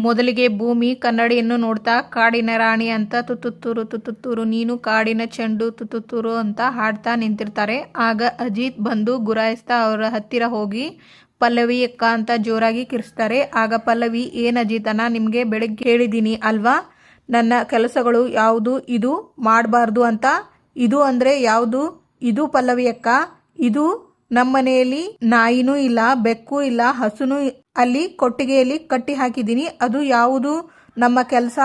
ಮೊದಲಿಗೆ ಭೂಮಿ ಕನ್ನಡಿಯನ್ನು ನೋಡ್ತಾ ಕಾಡಿನ ರಾಣಿ ಅಂತ ತುತ್ತೂರು ತುತ್ತೂರು ನೀನು ಕಾಡಿನ ಚೆಂಡು ತುತ್ತೂರು ಅಂತ ಹಾಡ್ತಾ ನಿಂತಿರ್ತಾರೆ. ಆಗ ಅಜಿತ್ ಬಂದು ಗುರಾಯಿಸ್ತಾ ಅವರ ಹತ್ತಿರ ಹೋಗಿ ಪಲ್ಲವಿ ಅಕ್ಕ ಅಂತ ಜೋರಾಗಿ ಕಿರಿಸ್ತಾರೆ. ಆಗ ಪಲ್ಲವಿ, ಏನ್ ಅಜಿತನ, ನಿಮಗೆ ಬೆಳಗ್ಗೆ ಹೇಳಿದ್ದೀನಿ ಅಲ್ವಾ ನನ್ನ ಕೆಲಸಗಳು ಯಾವುದು ಇದು ಮಾಡಬಾರ್ದು ಅಂತ. ಇದು ಅಂದ್ರೆ ಯಾವುದು? ಇದು ಪಲ್ಲವಿ ಅಕ್ಕ, ಇದು ನಮ್ಮನೆಯಲ್ಲಿ ನಾಯಿನೂ ಇಲ್ಲ, ಬೆಕ್ಕು ಇಲ್ಲ, ಹಸುನೂ ಅಲ್ಲಿ ಕೊಟ್ಟಿಗೆಯಲ್ಲಿ ಕಟ್ಟಿ ಹಾಕಿದ್ದೀನಿ. ಅದು ಯಾವುದು? ನಮ್ಮ ಕೆಲಸ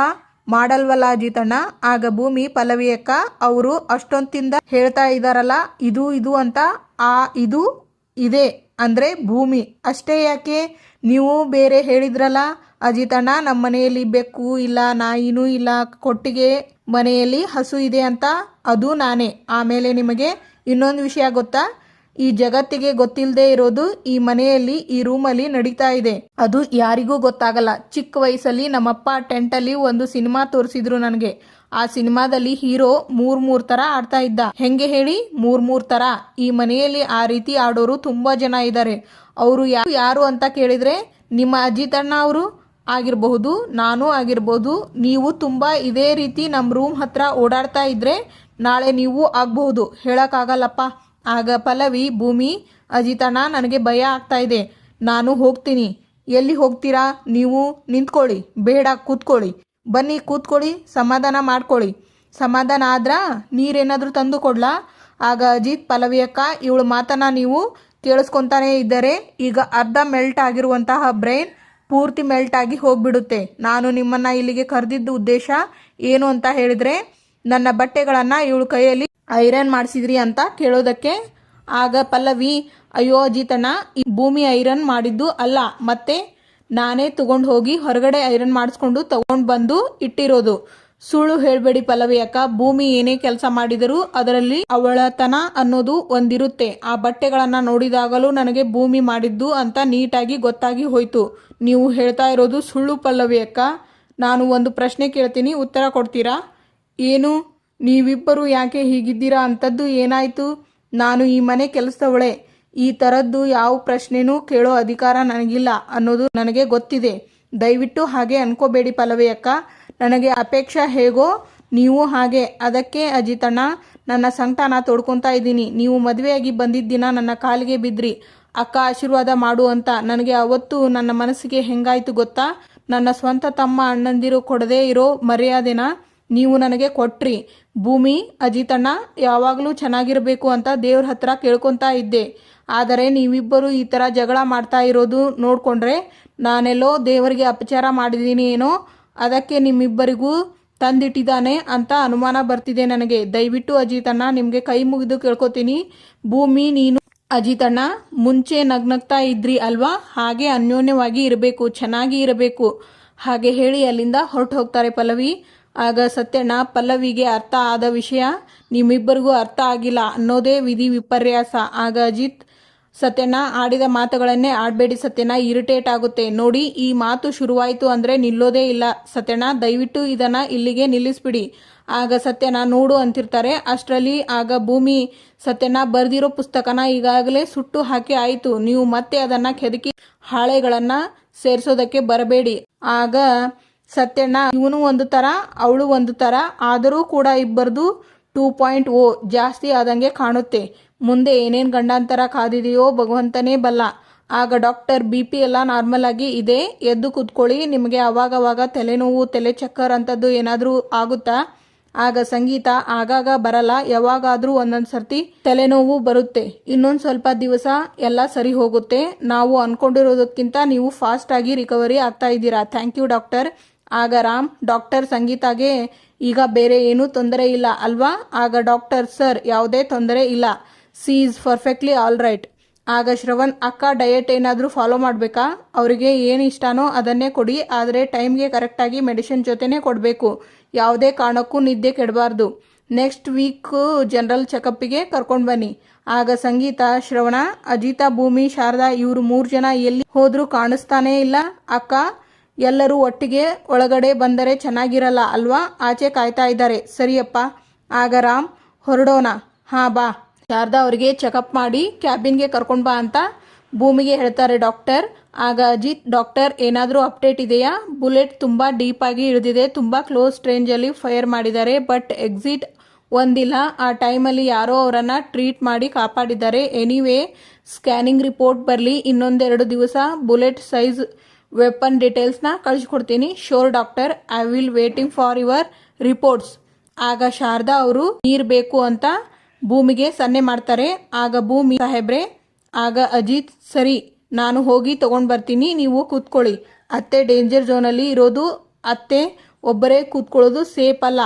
ಮಾಡಲ್ವಲ್ಲ ಅಜಿತಣ್ಣ. ಆಗ ಭೂಮಿ, ಪಲ್ಲವಿ ಅಕ್ಕ ಅವರು ಅಷ್ಟೊಂತಿಂದ ಹೇಳ್ತಾ ಇದ್ದಾರಲ್ಲ ಇದು ಇದು ಅಂತ, ಆ ಇದು ಇದೆ ಅಂದ್ರೆ ಭೂಮಿ ಅಷ್ಟೇ ಯಾಕೆ? ನೀವು ಬೇರೆ ಹೇಳಿದ್ರಲ್ಲ ಅಜಿತಣ್ಣ, ನಮ್ಮ ಮನೆಯಲ್ಲಿ ಬೆಕ್ಕು ಇಲ್ಲ, ನಾಯಿನೂ ಇಲ್ಲ, ಕೊಟ್ಟಿಗೆ ಮನೆಯಲ್ಲಿ ಹಸು ಇದೆ ಅಂತ, ಅದು ನಾನೇ. ಆಮೇಲೆ ನಿಮಗೆ ಇನ್ನೊಂದು ವಿಷಯ ಗೊತ್ತಾ? ಈ ಜಗತ್ತಿಗೆ ಗೊತ್ತಿಲ್ಲದೆ ಇರೋದು ಈ ಮನೆಯಲ್ಲಿ, ಈ ರೂಮಲ್ಲಿ ನಡೀತಾ ಇದೆ. ಅದು ಯಾರಿಗೂ ಗೊತ್ತಾಗಲ್ಲ. ಚಿಕ್ಕ ವಯಸ್ಸಲ್ಲಿ ನಮ್ಮಪ್ಪ ಟೆಂಟಲ್ಲಿ ಒಂದು ಸಿನಿಮಾ ತೋರಿಸಿದ್ರು ನನಗೆ. ಆ ಸಿನಿಮಾದಲ್ಲಿ ಹೀರೋ ಮೂರ್ ತರ ಆಡ್ತಾ ಇದ್ದ. ಹೆಂಗೆ ಹೇಳಿ? ಮೂರ್ ತರ. ಈ ಮನೆಯಲ್ಲಿ ಆ ರೀತಿ ಆಡೋರು ತುಂಬಾ ಜನ ಇದ್ದಾರೆ. ಅವರು ಯಾರು ಅಂತ ಕೇಳಿದ್ರೆ ನಿಮ್ಮ ಅಜಿತಣ್ಣ ಅವರು ಆಗಿರಬಹುದು, ನಾನು ಆಗಿರಬಹುದು. ನೀವು ತುಂಬಾ ಇದೇ ರೀತಿ ನಮ್ಮ ರೂಮ್ ಹತ್ರ ಓಡಾಡ್ತಾ ಇದ್ರೆ ನಾಳೆ ನೀವು ಆಗಬಹುದು, ಹೇಳಕ್ಕಾಗಲ್ಲಪ್ಪ. ಆಗ ಪಲ್ಲವಿ, ಭೂಮಿ, ಅಜಿತಣ್ಣ ನನಗೆ ಭಯ ಆಗ್ತಾ ಇದೆ, ನಾನು ಹೋಗ್ತೀನಿ. ಎಲ್ಲಿ ಹೋಗ್ತೀರಾ? ನೀವು ನಿಂತ್ಕೊಳ್ಳಿ, ಬೇಡ ಕೂತ್ಕೊಳ್ಳಿ. ಬನ್ನಿ ಕೂತ್ಕೊಳ್ಳಿ, ಸಮಾಧಾನ ಮಾಡ್ಕೊಳ್ಳಿ. ಸಮಾಧಾನ ಆದ್ರ ನೀರೇನಾದ್ರೂ ತಂದು ಕೊಡ್ಲಾ? ಆಗ ಅಜಿತ್, ಪಲ್ಲವಿ ಅಕ್ಕ ಇವಳು ಮಾತನ್ನ ನೀವು ಕೇಳಿಸ್ಕೊಂತಾನೆ ಇದ್ದರೆ ಈಗ ಅರ್ಧ ಮೆಲ್ಟ್ ಆಗಿರುವಂತಹ ಬ್ರೈನ್ ಪೂರ್ತಿ ಮೆಲ್ಟ್ ಆಗಿ ಹೋಗ್ಬಿಡುತ್ತೆ. ನಾನು ನಿಮ್ಮನ್ನ ಇಲ್ಲಿಗೆ ಕರೆದಿದ್ದ ಉದ್ದೇಶ ಏನು ಅಂತ ಹೇಳಿದ್ರೆ, ನನ್ನ ಬಟ್ಟೆಗಳನ್ನ ಇವಳು ಕೈಯಲ್ಲಿ ಐರನ್ ಮಾಡಿಸಿದ್ರಿ ಅಂತ ಕೇಳೋದಕ್ಕೆ. ಆಗ ಪಲ್ಲವಿ, ಅಯ್ಯೋ ಅಜಿತಣ್ಣ, ಈ ಭೂಮಿ ಐರನ್ ಮಾಡಿದ್ದು ಅಲ್ಲ, ಮತ್ತೆ ನಾನೇ ತಗೊಂಡು ಹೋಗಿ ಹೊರಗಡೆ ಐರನ್ ಮಾಡಿಸ್ಕೊಂಡು ತಗೊಂಡು ಬಂದು ಇಟ್ಟಿರೋದು. ಸುಳ್ಳು ಹೇಳ್ಬೇಡಿ ಪಲ್ಲವಿ ಅಕ್ಕ, ಭೂಮಿ ಏನೇ ಕೆಲಸ ಮಾಡಿದರೂ ಅದರಲ್ಲಿ ಅವಳತನ ಅನ್ನೋದು ಒಂದಿರುತ್ತೆ. ಆ ಬಟ್ಟೆಗಳನ್ನ ನೋಡಿದಾಗಲೂ ನನಗೆ ಭೂಮಿ ಮಾಡಿದ್ದು ಅಂತ ನೀಟಾಗಿ ಗೊತ್ತಾಗಿ ಹೋಯ್ತು. ನೀವು ಹೇಳ್ತಾ ಇರೋದು ಸುಳ್ಳು ಪಲ್ಲವಿ ಅಕ್ಕ. ನಾನು ಒಂದು ಪ್ರಶ್ನೆ ಕೇಳ್ತೀನಿ, ಉತ್ತರ ಕೊಡ್ತೀರಾ? ಏನು? ನೀವಿಬ್ಬರು ಯಾಕೆ ಹೀಗಿದ್ದೀರಾ? ಅಂಥದ್ದು ಏನಾಯ್ತು? ನಾನು ಈ ಮನೆ ಕೆಲಸದವಳೆ. ಈ ಥರದ್ದು ಯಾವ ಪ್ರಶ್ನೆನೂ ಕೇಳೋ ಅಧಿಕಾರ ನನಗಿಲ್ಲ ಅನ್ನೋದು ನನಗೆ ಗೊತ್ತಿದೆ. ದಯವಿಟ್ಟು ಹಾಗೆ ಅನ್ಕೋಬೇಡಿ ಪಲ್ಲವಿ ಅಕ್ಕ. ನನಗೆ ಅಪೇಕ್ಷೆ ಹೇಗೋ ನೀವು ಹಾಗೆ. ಅದಕ್ಕೆ ಅಜಿತಣ್ಣ ನನ್ನ ಸಂಕಟನ ತೋಡ್ಕೊತಾ ಇದ್ದೀನಿ. ನೀವು ಮದುವೆಯಾಗಿ ಬಂದಿದ್ದ ದಿನ ನನ್ನ ಕಾಲಿಗೆ ಬಿದ್ರಿ, ಅಕ್ಕ ಆಶೀರ್ವಾದ ಮಾಡು ಅಂತ. ನನಗೆ ಅವತ್ತು ನನ್ನ ಮನಸ್ಸಿಗೆ ಹೆಂಗಾಯ್ತು ಗೊತ್ತಾ? ನನ್ನ ಸ್ವಂತ ತಮ್ಮ ಅಣ್ಣಂದಿರು ಕೊಡದೇ ಇರೋ ಮರ್ಯಾದೆನ ನೀವು ನನಗೆ ಕೊಟ್ರಿ. ಭೂಮಿ, ಅಜಿತಣ್ಣ ಯಾವಾಗಲೂ ಚೆನ್ನಾಗಿರಬೇಕು ಅಂತ ದೇವ್ರ ಹತ್ರ ಕೇಳ್ಕೊತಾ ಇದ್ದೆ. ಆದರೆ ನೀವಿಬ್ಬರು ಈ ಥರ ಜಗಳ ಮಾಡ್ತಾ ಇರೋದು ನೋಡ್ಕೊಂಡ್ರೆ ನಾನೆಲ್ಲೋ ದೇವರಿಗೆ ಅಪಚಾರ ಮಾಡಿದ್ದೀನಿ ಏನೋ, ಅದಕ್ಕೆ ನಿಮ್ಮಿಬ್ಬರಿಗೂ ತಂದಿಟ್ಟಿದ್ದಾನೆ ಅಂತ ಅನುಮಾನ ಬರ್ತಿದೆ ನನಗೆ. ದಯವಿಟ್ಟು ಅಜಿತಣ್ಣ ನಿಮಗೆ ಕೈ ಮುಗಿದು ಕೇಳ್ಕೊತೀನಿ. ಭೂಮಿ, ನೀನು ಅಜಿತಣ್ಣ ಮುಂಚೆ ನಗ್ನಗ್ತಾ ಇದ್ರಿ ಅಲ್ವಾ, ಹಾಗೆ ಅನ್ಯೋನ್ಯವಾಗಿ ಇರಬೇಕು, ಚೆನ್ನಾಗಿ ಇರಬೇಕು. ಹಾಗೆ ಹೇಳಿ ಅಲ್ಲಿಂದ ಹೊರಟು ಹೋಗ್ತಾರೆ ಪಲ್ಲವಿ. ಆಗ ಸತ್ಯಣ್ಣ, ಪಲ್ಲವಿಗೆ ಅರ್ಥ ಆದ ವಿಷಯ ನಿಮ್ಮಿಬ್ಬರಿಗೂ ಅರ್ಥ ಆಗಿಲ್ಲ ಅನ್ನೋದೇ ವಿಧಿ ವಿಪರ್ಯಾಸ. ಆಗ ಅಜಿತ್, ಸತ್ಯಣ್ಣ ಆಡಿದ ಮಾತುಗಳನ್ನೇ ಆಡಬೇಡಿ ಸತ್ಯಣ್ಣ, ಇರಿಟೇಟ್ ಆಗುತ್ತೆ ನೋಡಿ. ಈ ಮಾತು ಶುರುವಾಯಿತು ಅಂದರೆ ನಿಲ್ಲೋದೇ ಇಲ್ಲ ಸತ್ಯಣ್ಣ, ದಯವಿಟ್ಟು ಇದನ್ನು ಇಲ್ಲಿಗೆ ನಿಲ್ಲಿಸ್ಬಿಡಿ. ಆಗ ಸತ್ಯಣ್ಣ ನೋಡು ಅಂತಿರ್ತಾರೆ. ಅಷ್ಟರಲ್ಲಿ ಆಗ ಭೂಮಿ, ಸತ್ಯಣ್ಣ ಬರೆದಿರೋ ಪುಸ್ತಕನ ಈಗಾಗಲೇ ಸುಟ್ಟು ಹಾಕಿ ಆಯಿತು, ನೀವು ಮತ್ತೆ ಅದನ್ನು ಕೆದಕಿ ಹಾಳೆಗಳನ್ನು ಸೇರಿಸೋದಕ್ಕೆ ಬರಬೇಡಿ. ಆಗ ಸತ್ಯಣ್ಣ, ಇವನು ಒಂದು ಥರ ಅವಳು ಒಂದು ಥರ, ಆದರೂ ಕೂಡ ಇಬ್ಬರದು 2.0 ಜಾಸ್ತಿ ಆದಂಗೆ ಕಾಣುತ್ತೆ. ಮುಂದೆ ಏನೇನು ಗಂಡಾಂತರ ಕಾದಿದೆಯೋ ಭಗವಂತನೇ ಬಲ್ಲ. ಆಗ ಡಾಕ್ಟರ್, BP ಎಲ್ಲ ನಾರ್ಮಲ್ ಆಗಿ ಇದೆ, ಎದ್ದು ಕೂತ್ಕೊಳ್ಳಿ. ನಿಮಗೆ ಅವಾಗವಾಗ ತಲೆನೋವು, ತಲೆ ಚಕ್ಕರ್ ಅಂಥದ್ದು ಏನಾದರೂ ಆಗುತ್ತಾ? ಆಗ ಸಂಗೀತ, ಆಗಾಗ ಬರಲ್ಲ, ಯಾವಾಗಾದರೂ ಒಂದೊಂದು ಸರ್ತಿ ತಲೆನೋವು ಬರುತ್ತೆ. ಇನ್ನೊಂದು ಸ್ವಲ್ಪ ದಿವಸ ಎಲ್ಲ ಸರಿ ಹೋಗುತ್ತೆ. ನಾವು ಅನ್ಕೊಂಡಿರೋದಕ್ಕಿಂತ ನೀವು ಫಾಸ್ಟ್ ಆಗಿ ರಿಕವರಿ ಆಗ್ತಾ ಇದ್ದೀರಾ. Thank you doctor. ಆಗ ರಾಮ್, ಡಾಕ್ಟರ್, ಸಂಗೀತಾಗೆ ಈಗ ಬೇರೆ ಏನೂ ತೊಂದರೆ ಇಲ್ಲ ಅಲ್ವಾ? ಆಗ ಡಾಕ್ಟರ್, ಸರ್ ಯಾವುದೇ ತೊಂದರೆ ಇಲ್ಲ, C is perfectly all right. ಆಗ ಶ್ರವಣ್, ಅಕ್ಕ ಡಯಟ್ ಏನಾದರೂ ಫಾಲೋ ಮಾಡಬೇಕಾ? ಅವರಿಗೆ ಏನು ಇಷ್ಟನೋ ಅದನ್ನೇ ಕೊಡಿ, ಆದರೆ ಟೈಮ್ಗೆ ಕರೆಕ್ಟಾಗಿ ಮೆಡಿಸಿನ್ ಜೊತೆನೇ ಕೊಡಬೇಕು. ಯಾವುದೇ ಕಾರಣಕ್ಕೂ ನಿದ್ದೆ ಕೆಡಬಾರ್ದು. ನೆಕ್ಸ್ಟ್ ವೀಕ್ ಜನರಲ್ ಚೆಕಪ್ಪಿಗೆ ಕರ್ಕೊಂಡು ಬನ್ನಿ. ಆಗ ಸಂಗೀತ, ಶ್ರವಣ, ಅಜಿತ, ಭೂಮಿ, ಶಾರದಾ ಇವರು 3 ಜನ ಎಲ್ಲಿ ಹೋದರೂ ಕಾಣಿಸ್ತಾನೇ ಇಲ್ಲ. ಅಕ್ಕ, ಎಲ್ಲರೂ ಒಟ್ಟಿಗೆ ಒಳಗಡೆ ಬಂದರೆ ಚೆನ್ನಾಗಿರಲ್ಲ ಅಲ್ವಾ? ಆಚೆ ಕಾಯ್ತಾ ಇದ್ದಾರೆ. ಸರಿಯಪ್ಪ. ಆಗ ರಾಮ್, ಹೊರಡೋಣ. ಹಾಂ ಬಾ. ಶಾರದಾ ಅವರಿಗೆ ಚೆಕಪ್ ಮಾಡಿ ಕ್ಯಾಬಿನ್ಗೆ ಕರ್ಕೊಂಡು ಬಾ ಅಂತ ಭೂಮಿಗೆ ಹೇಳ್ತಾರೆ ಡಾಕ್ಟರ್. ಆಗ ಅಜಿತ್, ಡಾಕ್ಟರ್ ಏನಾದರೂ ಅಪ್ಡೇಟ್ ಇದೆಯಾ? ಬುಲೆಟ್ ತುಂಬ ಡೀಪಾಗಿ ಇಳಿದಿದೆ, ತುಂಬ ಕ್ಲೋಸ್ ರೇಂಜಲ್ಲಿ ಫೈರ್ ಮಾಡಿದ್ದಾರೆ, ಬಟ್ ಎಕ್ಸಿಟ್ ಒಂದಿಲ್ಲ. ಆ ಟೈಮಲ್ಲಿ ಯಾರೋ ಅವರನ್ನು ಟ್ರೀಟ್ ಮಾಡಿ ಕಾಪಾಡಿದ್ದಾರೆ. ಎನಿವೇ ಸ್ಕ್ಯಾನಿಂಗ್ ರಿಪೋರ್ಟ್ ಬರಲಿ, ಇನ್ನೊಂದೆರಡು ದಿವಸ ಬುಲೆಟ್ ಸೈಜ್ ವೆಪನ್ ಡೀಟೇಲ್ಸ್ನ ಕಳಿಸ್ಕೊಡ್ತೀನಿ. Sure doctor, I will waiting for your reports. ಆಗ ಶಾರದಾ ಅವರು ನೀರು ಬೇಕು ಅಂತ ಭೂಮಿಗೆ ಸನ್ನೆ ಮಾಡ್ತಾರೆ. ಆಗ ಭೂಮಿ, ಸಾಹೇಬ್ರೆ. ಆಗ ಅಜಿತ್, ಸರಿ ನಾನು ಹೋಗಿ ತಗೊಂಡು ಬರ್ತೀನಿ, ನೀವು ಕೂತ್ಕೊಳ್ಳಿ. ಅತ್ತೆ ಡೇಂಜರ್ ಝೋನಲ್ಲಿ ಇರೋದು, ಅತ್ತೆ ಒಬ್ಬರೇ ಕೂತ್ಕೊಳ್ಳೋದು ಸೇಫ್ ಅಲ್ಲ.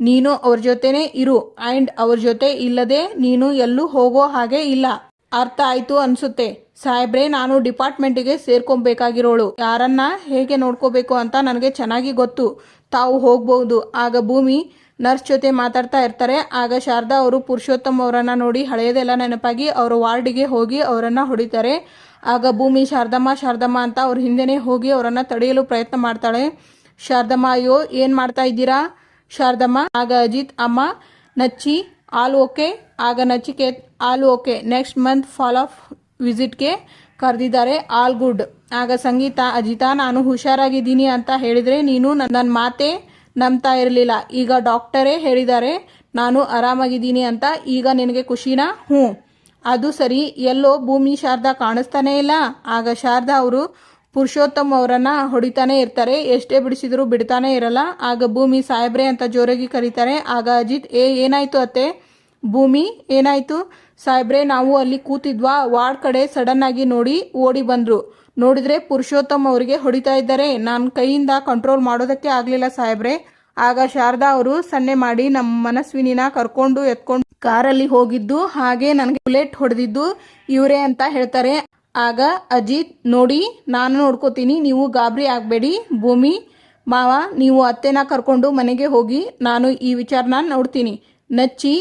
ನೀನು ಅವ್ರ ಜೊತೆನೇ ಇರು, ಆ್ಯಂಡ್ ಅವ್ರ ಜೊತೆ ಇಲ್ಲದೆ ನೀನು ಎಲ್ಲೂ ಹೋಗೋ ಹಾಗೆ ಇಲ್ಲ. ಅರ್ಥ ಆಯ್ತು ಅನ್ಸುತ್ತೆ ಸಾಹೇಬ್ರೆ. ನಾನು ಡಿಪಾರ್ಟ್ಮೆಂಟಿಗೆ ಸೇರ್ಕೊಬೇಕಾಗಿರೋಳು. ಯಾರನ್ನ ಹೇಗೆ ನೋಡ್ಕೋಬೇಕು ಅಂತ ನನಗೆ ಚೆನ್ನಾಗಿ ಗೊತ್ತು. ತಾವು ಹೋಗ್ಬಹುದು. ಆಗ ಭೂಮಿ ನರ್ಸ್ ಜೊತೆ ಮಾತಾಡ್ತಾ ಇರ್ತಾರೆ. ಆಗ ಶಾರದಾ ಅವರು ಪುರುಷೋತ್ತಮ್ ಅವರನ್ನ ನೋಡಿ ಹಳೆಯದೆಲ್ಲ ನೆನಪಾಗಿ ಅವರ ವಾರ್ಡಿಗೆ ಹೋಗಿ ಅವರನ್ನ ಹೊಡಿತಾರೆ. ಆಗ ಭೂಮಿ ಶಾರದಮ್ಮ ಅಂತ ಅವ್ರ ಹಿಂದೆನೇ ಹೋಗಿ ಅವರನ್ನ ತಡೆಯಲು ಪ್ರಯತ್ನ ಮಾಡ್ತಾಳೆ. ಶಾರದಮ್ಮ, ಅಯ್ಯೋ ಏನು ಮಾಡ್ತಾ ಇದ್ದೀರಾ ಶಾರದಮ್ಮ? ಆಗ ಅಜಿತ್, ಅಮ್ಮ ನಚ್ಚಿ ಆಲ್ ಓಕೆ? ಆಗ Nachiket, all okay, next month follow up ವಿಸಿಟ್ಗೆ ಕರೆದಿದ್ದಾರೆ, ಆಲ್ ಗುಡ್. ಆಗ ಸಂಗೀತ, ಅಜಿತಾ ನಾನು ಹುಷಾರಾಗಿದ್ದೀನಿ ಅಂತ ಹೇಳಿದರೆ ನೀನು ನನ್ನ ಮಾತೇ ನಂಬ್ತಾ ಇರಲಿಲ್ಲ. ಈಗ ಡಾಕ್ಟರೇ ಹೇಳಿದ್ದಾರೆ ನಾನು ಆರಾಮಾಗಿದ್ದೀನಿ ಅಂತ. ಈಗ ನಿನಗೆ ಖುಷಿನಾ? ಹ್ಞೂ, ಅದು ಸರಿ. ಎಲ್ಲೋ ಭೂಮಿ ಶಾರದಾ ಕಾಣಿಸ್ತಾನೇ ಇಲ್ಲ. ಆಗ ಶಾರದಾ ಅವರು ಪುರುಷೋತ್ತಮ್ ಅವರನ್ನ ಹೊಡಿತಾನೆ ಇರ್ತಾರೆ. ಎಷ್ಟೇ ಬಿಡಿಸಿದ್ರು ಬಿಡ್ತಾನೆ ಇರಲ್ಲ. ಆಗ ಭೂಮಿ, ಸಾಹೇಬ್ರೆ ಅಂತ ಜೋರಾಗಿ ಕರೀತಾರೆ. ಆಗ ಅಜಿತ್, ಏನಾಯ್ತು ಅತ್ತೆ? ಭೂಮಿ, ಏನಾಯ್ತು ಸಾಹೇಬ್ರೆ? ನಾವು ಅಲ್ಲಿ ಕೂತಿದ್ವಾ, ವಾರ್ಡ್ ಕಡೆ ಸಡನ್ ಆಗಿ ನೋಡಿ ಓಡಿ ಬಂದ್ರು. ನೋಡಿದ್ರೆ ಪುರುಷೋತ್ತಮ್ ಅವರಿಗೆ ಹೊಡಿತಾ ಇದ್ದಾರೆ. ನಾನು ಕೈಯಿಂದ ಕಂಟ್ರೋಲ್ ಮಾಡೋದಕ್ಕೆ ಆಗಲಿಲ್ಲ ಸಾಹೇಬ್ರೆ. ಆಗ ಶಾರದಾ ಅವರು ಸನ್ನೆ ಮಾಡಿ ನಮ್ಮ ಮನಸ್ವಿನಿನ ಕರ್ಕೊಂಡು ಎತ್ಕೊಂಡು ಕಾರಲ್ಲಿ ಹೋಗಿದ್ದು, ಹಾಗೆ ನನಗೆ ಬುಲೆಟ್ ಹೊಡೆದಿದ್ದು ಇವರೇ ಅಂತ ಹೇಳ್ತಾರೆ. ಆಗ ಅಜಿತ್, ನೋಡಿ ನಾನು ನೋಡ್ಕೋತೀನಿ, ನೀವು ಗಾಬರಿ ಆಗಬೇಡಿ. ಭೂಮಿ ಮಾವ, ನೀವು ಅತ್ತೆನ ಕರ್ಕೊಂಡು ಮನೆಗೆ ಹೋಗಿ, ನಾನು ಈ ವಿಚಾರನ ನೋಡ್ತೀನಿ. ನಚ್ಚಿ,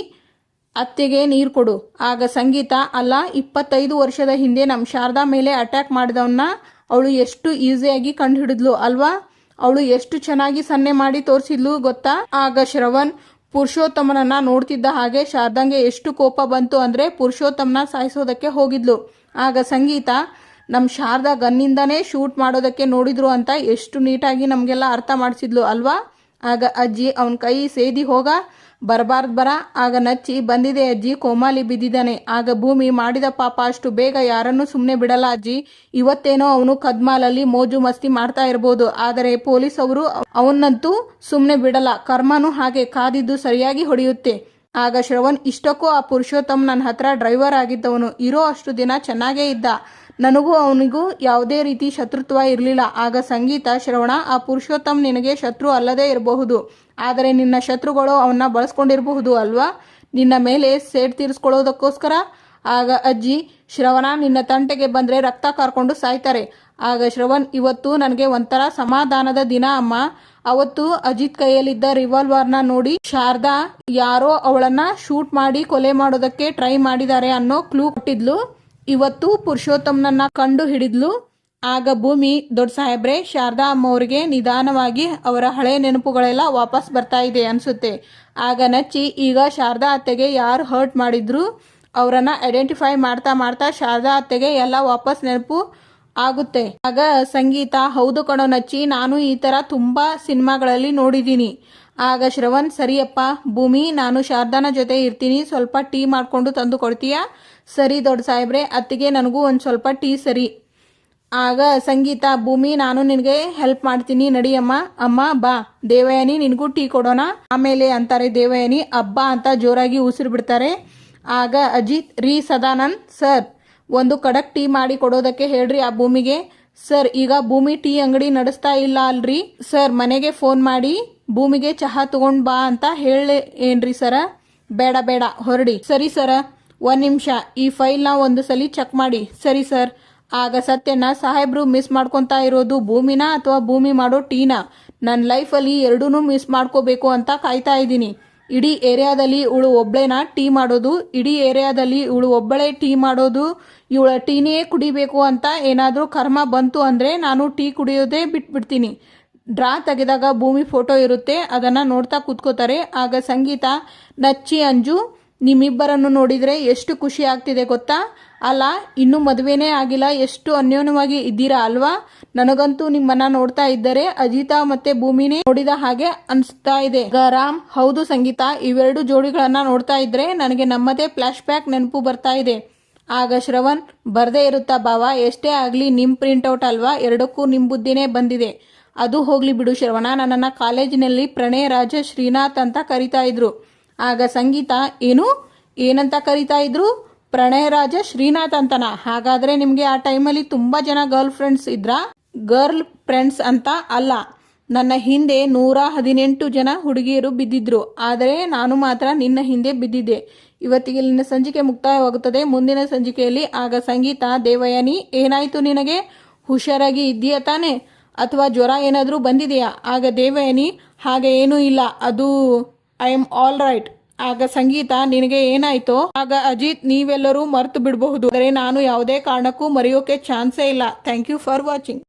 ಅತ್ತೆಗೆ ನೀರು ಕೊಡು. ಆಗ ಸಂಗೀತ, ಅಲ್ಲ 25 ವರ್ಷದ ಹಿಂದೆ ನಮ್ಮ ಶಾರದಾ ಮೇಲೆ ಅಟ್ಯಾಕ್ ಮಾಡಿದವನ್ನ ಅವಳು ಎಷ್ಟು ಈಸಿಯಾಗಿ ಕಂಡು ಹಿಡಿದ್ಲು ಅಲ್ವಾ? ಅವಳು ಎಷ್ಟು ಚೆನ್ನಾಗಿ ಸನ್ನೆ ಮಾಡಿ ತೋರಿಸಿದ್ಲು ಗೊತ್ತಾ? ಆಗ ಶ್ರವಣ್, ಪುರುಷೋತ್ತಮನನ್ನ ನೋಡ್ತಿದ್ದ ಹಾಗೆ ಶಾರದಾಂಗೆ ಎಷ್ಟು ಕೋಪ ಬಂತು ಅಂದರೆ ಪುರುಷೋತ್ತಮನ ಸಾಯಿಸೋದಕ್ಕೆ ಹೋಗಿದ್ಲು. ಆಗ ಸಂಗೀತ, ನಮ್ಮ ಶಾರದಾ ಗನ್ನಿಂದನೇ ಶೂಟ್ ಮಾಡೋದಕ್ಕೆ ನೋಡಿದ್ರು ಅಂತ ಎಷ್ಟು ನೀಟಾಗಿ ನಮಗೆಲ್ಲ ಅರ್ಥ ಮಾಡಿಸಿದ್ಲು ಅಲ್ವಾ? ಆಗ ಅಜ್ಜಿ, ಅವನ ಕೈ ಸೇದಿ ಹೋಗ, ಬರಬಾರ್ದು ಬರ. ಆಗ ನಚ್ಚಿ, ಬಂದಿದೆ ಅಜ್ಜಿ, ಕೋಮಾಲಿ ಬಿದ್ದಿದ್ದಾನೆ. ಆಗ ಭೂಮಿ, ಮಾಡಿದ ಪಾಪ ಅಷ್ಟು ಬೇಗ ಯಾರನ್ನೂ ಸುಮ್ಮನೆ ಬಿಡಲ್ಲ ಅಜ್ಜಿ. ಇವತ್ತೇನೋ ಅವನು ಕದ್ಮಾಲಲ್ಲಿ ಮೋಜು ಮಸ್ತಿ ಮಾಡ್ತಾ ಇರ್ಬೋದು, ಆದರೆ ಪೊಲೀಸ್ ಅವರು ಅವನ್ನಂತೂ ಸುಮ್ಮನೆ ಬಿಡಲ್ಲ. ಕರ್ಮನೂ ಹಾಗೆ, ಕಾದಿದ್ದು ಸರಿಯಾಗಿ ಹೊಡೆಯುತ್ತೆ. ಆಗ ಶ್ರವಣ್, ಇಷ್ಟಕ್ಕೂ ಆ ಪುರುಷೋತ್ತಮ್ ನನ್ನ ಹತ್ರ ಡ್ರೈವರ್ ಆಗಿದ್ದವನು. ಇರೋ ಅಷ್ಟು ದಿನ ಚೆನ್ನಾಗೇ ಇದ್ದ. ನನಗೂ ಅವನಿಗೂ ಯಾವುದೇ ರೀತಿ ಶತ್ರುತ್ವ ಇರಲಿಲ್ಲ. ಆಗ ಸಂಗೀತ, ಶ್ರವಣ, ಆ ಪುರುಷೋತ್ತಮ್ ನಿನಗೆ ಶತ್ರು ಅಲ್ಲದೇ ಇರಬಹುದು, ಆದರೆ ನಿನ್ನ ಶತ್ರುಗಳು ಅವನ್ನ ಬಳಸ್ಕೊಂಡಿರಬಹುದು ಅಲ್ವಾ, ನಿನ್ನ ಮೇಲೆ ಸೇಡ್ ತೀರಿಸ್ಕೊಳ್ಳೋದಕ್ಕೋಸ್ಕರ. ಆಗ ಅಜ್ಜಿ, ಶ್ರವಣ ನಿನ್ನ ತಂಟೆಗೆ ಬಂದರೆ ರಕ್ತ ಕಾರ್ಕೊಂಡು ಸಾಯ್ತಾರೆ. ಆಗ ಶ್ರವಣ್, ಇವತ್ತು ನನಗೆ ಒಂಥರ ಸಮಾಧಾನದ ದಿನ ಅಮ್ಮ. ಅವತ್ತು ಅಜಿತ್ ಕೈಯಲ್ಲಿದ್ದ ರಿವಾಲ್ವರ್ನ ನೋಡಿ ಶಾರದಾ ಯಾರೋ ಅವಳನ್ನ ಶೂಟ್ ಮಾಡಿ ಕೊಲೆ ಮಾಡೋದಕ್ಕೆ ಟ್ರೈ ಮಾಡಿದ್ದಾರೆ ಅನ್ನೋ ಕ್ಲೂ ಕೊಟ್ಟಿದ್ಲು. ಇವತ್ತು ಪುರುಷೋತ್ತಮ್ನನ್ನ ಕಂಡು ಹಿಡಿದ್ಲು. ಆಗ ಭೂಮಿ, ದೊಡ್ಡ ಸಾಹೇಬ್ರೆ, ಶಾರದಾ ಅಮ್ಮವ್ರಿಗೆ ನಿಧಾನವಾಗಿ ಅವರ ಹಳೆ ನೆನಪುಗಳೆಲ್ಲ ವಾಪಸ್ ಬರ್ತಾ ಇದೆ ಅನಿಸುತ್ತೆ. ಆಗ ನಚ್ಚಿ, ಈಗ ಶಾರದಾ ಅತ್ತೆಗೆ ಯಾರು ಹರ್ಟ್ ಮಾಡಿದ್ರು ಅವರನ್ನ ಐಡೆಂಟಿಫೈ ಮಾಡ್ತಾ ಶಾರದಾ ಅತ್ತೆಗೆ ಎಲ್ಲ ವಾಪಸ್ ನೆನಪು ಆಗುತ್ತೆ. ಆಗ ಸಂಗೀತ, ಹೌದು ಕಣೋ ನಚ್ಚಿ, ನಾನು ಈ ಥರ ತುಂಬ ಸಿನಿಮಾಗಳಲ್ಲಿ ನೋಡಿದ್ದೀನಿ. ಆಗ ಶ್ರವಣ್, ಸರಿಯಪ್ಪ ಭೂಮಿ, ನಾನು ಶಾರದಾನ ಜೊತೆ ಇರ್ತೀನಿ, ಸ್ವಲ್ಪ ಟೀ ಮಾಡಿಕೊಂಡು ತಂದು ಕೊಡ್ತೀಯಾ? ಸರಿ ದೊಡ್ಡ ಸಾಹೇಬ್ರೆ, ಅತ್ತಿಗೆ ನನಗೂ ಒಂದು ಸ್ವಲ್ಪ ಟೀ ಸರಿ. ಆಗ ಸಂಗೀತ, ಭೂಮಿ, ನಾನು ನಿನಗೆ ಹೆಲ್ಪ್ ಮಾಡ್ತೀನಿ ನಡಿಯಮ್ಮ. ಅಮ್ಮ ಬಾ, ದೇವಯಾನಿ ನಿನಗೂ ಟೀ ಕೊಡೋಣ ಆಮೇಲೆ ಅಂತಾರೆ ದೇವಯಾನಿ. ಅಬ್ಬಾ ಅಂತ ಜೋರಾಗಿ ಉಸಿರು ಬಿಡ್ತಾರೆ. ಆಗ ಅಜಿತ್, ರೀ ಸದಾನಂದ್ ಸರ್, ಒಂದು ಕಡಕ್ ಟೀ ಮಾಡಿ ಕೊಡೋದಕ್ಕೆ ಹೇಳ್ರಿ ಆ ಭೂಮಿಗೆ. ಸರ್, ಈಗ ಭೂಮಿ ಟೀ ಅಂಗಡಿ ನಡೆಸ್ತಾ ಇಲ್ಲ ಅಲ್ರಿ ಸರ್, ಮನೆಗೆ ಫೋನ್ ಮಾಡಿ ಭೂಮಿಗೆ ಚಹಾ ತಗೊಂಡ್ ಬಾ ಅಂತ ಹೇಳಿ ಏನ್ರಿ ಸರ? ಬೇಡ ಹೊರಡಿ. ಸರಿ ಸರ, 1 ನಿಮಿಷ ಈ ಫೈಲ್ನ ಒಂದು ಸಲ ಚೆಕ್ ಮಾಡಿ. ಸರಿ ಸರ್. ಆಗ ಸತ್ಯನ, ಸಾಹೇಬ್ರು ಮಿಸ್ ಮಾಡ್ಕೊತಾ ಇರೋದು ಭೂಮಿನ ಅಥವಾ ಭೂಮಿ ಮಾಡೋ ಟೀನ? ನನ್ನ ಲೈಫಲ್ಲಿ ಎರಡೂ ಮಿಸ್ ಮಾಡ್ಕೋಬೇಕು ಅಂತ ಕಾಯ್ತಾ ಇದ್ದೀನಿ. ಇಡೀ ಏರಿಯಾದಲ್ಲಿ ಇವಳು ಒಬ್ಳೇನ ಟೀ ಮಾಡೋದು? ಇಡೀ ಏರಿಯಾದಲ್ಲಿ ಇವಳು ಒಬ್ಬಳೇ ಟೀ ಮಾಡೋದು? ಇವಳ ಟೀನೇ ಕುಡಿಬೇಕು ಅಂತ ಏನಾದರೂ ಕರ್ಮ ಬಂತು ಅಂದರೆ ನಾನು ಟೀ ಕುಡಿಯೋದೇ ಬಿಟ್ಬಿಡ್ತೀನಿ. ಡ್ರಾ ತೆಗೆದಾಗ ಭೂಮಿ ಫೋಟೋ ಇರುತ್ತೆ, ಅದನ್ನು ನೋಡ್ತಾ ಕೂತ್ಕೋತಾರೆ. ಆಗ ಸಂಗೀತ, ನಚ್ಚಿ ಅಂಜು, ನಿಮ್ಮಿಬ್ಬರನ್ನು ನೋಡಿದರೆ ಎಷ್ಟು ಖುಷಿ ಆಗ್ತಿದೆ ಗೊತ್ತಾ? ಅಲ್ಲ, ಇನ್ನೂ ಮದುವೆನೇ ಆಗಿಲ್ಲ, ಎಷ್ಟು ಅನ್ಯೋನ್ಯವಾಗಿ ಇದ್ದೀರಾ ಅಲ್ವಾ? ನನಗಂತೂ ನಿಮ್ಮನ್ನ ನೋಡ್ತಾ ಇದ್ದರೆ ಅಜಿತಾ ಮತ್ತೆ ಭೂಮಿನೇ ನೋಡಿದ ಹಾಗೆ ಅನಿಸ್ತಾ ಇದೆ. ರಾಮ್, ಹೌದು ಸಂಗೀತ, ಇವೆರಡು ಜೋಡಿಗಳನ್ನ ನೋಡ್ತಾ ಇದ್ರೆ ನನಗೆ ನಮ್ಮದೇ ಫ್ಲಾಶ್ ಬ್ಯಾಕ್ ನೆನಪು ಬರ್ತಾ ಇದೆ. ಆಗ ಶ್ರವಣ್, ಬರ್ದೇ ಇರುತ್ತಾ ಭಾವ, ಎಷ್ಟೇ ಆಗಲಿ ನಿಮ್ಮ ಪ್ರಿಂಟೌಟ್ ಅಲ್ವಾ, ಎರಡಕ್ಕೂ ನಿಮ್ಮ ಬುದ್ಧಿನೇ ಬಂದಿದೆ. ಅದು ಹೋಗ್ಲಿ ಬಿಡು ಶ್ರವಣ, ನನ್ನನ್ನು ಕಾಲೇಜಿನಲ್ಲಿ ಪ್ರಣಯ ರಾಜ ಶ್ರೀನಾಥ್ ಅಂತ ಕರಿತಾ ಇದ್ರು. ಆಗ ಸಂಗೀತ, ಏನಂತ ಕರಿತಾ ಇದ್ರು? ಪ್ರಣಯ ರಾಜ ಶ್ರೀನಾಥ್ ಅಂತನಾ? ಹಾಗಾದ್ರೆ ನಿಮಗೆ ಆ ಟೈಮಲ್ಲಿ ತುಂಬ ಜನ ಗರ್ಲ್ ಫ್ರೆಂಡ್ಸ್ ಇದ್ರಾ? ಗರ್ಲ್ ಫ್ರೆಂಡ್ಸ್ ಅಂತ ಅಲ್ಲ, ನನ್ನ ಹಿಂದೆ 118 ಜನ ಹುಡುಗಿಯರು ಬಿದ್ದಿದ್ರು, ಆದರೆ ನಾನು ಮಾತ್ರ ನಿನ್ನ ಹಿಂದೆ ಬಿದ್ದಿದ್ದೆ. ಇವತ್ತಿಗೆ ನಿನ್ನ ಸಂಚಿಕೆ ಮುಕ್ತಾಯವಾಗುತ್ತದೆ. ಮುಂದಿನ ಸಂಚಿಕೆಯಲ್ಲಿ ಆಗ ಸಂಗೀತ, ದೇವಯಾನಿ ಏನಾಯಿತು ನಿನಗೆ, ಹುಷಾರಾಗಿ ಇದೆಯಾ ತಾನೆ, ಅಥವಾ ಜ್ವರ ಏನಾದರೂ ಬಂದಿದೆಯಾ? ಆಗ ದೇವಯಾನಿ, ಹಾಗೆ ಏನೂ ಇಲ್ಲ, ಅದು ಐ ಆಮ್ ಆಲ್ ರೈಟ್. ಆಗ ಸಂಗೀತ, ನಿನಗೆ ಏನಾಯ್ತೋ? ಆಗ ಅಜಿತ್, ನೀವೆಲ್ಲರೂ ಮರೆತು ಬಿಡಬಹುದು, ಆದರೆ ನಾನು ಯಾವುದೇ ಕಾರಣಕ್ಕೂ ಮರೆಯೋಕೆ ಚಾನ್ಸೇ ಇಲ್ಲ. Thank you for watching.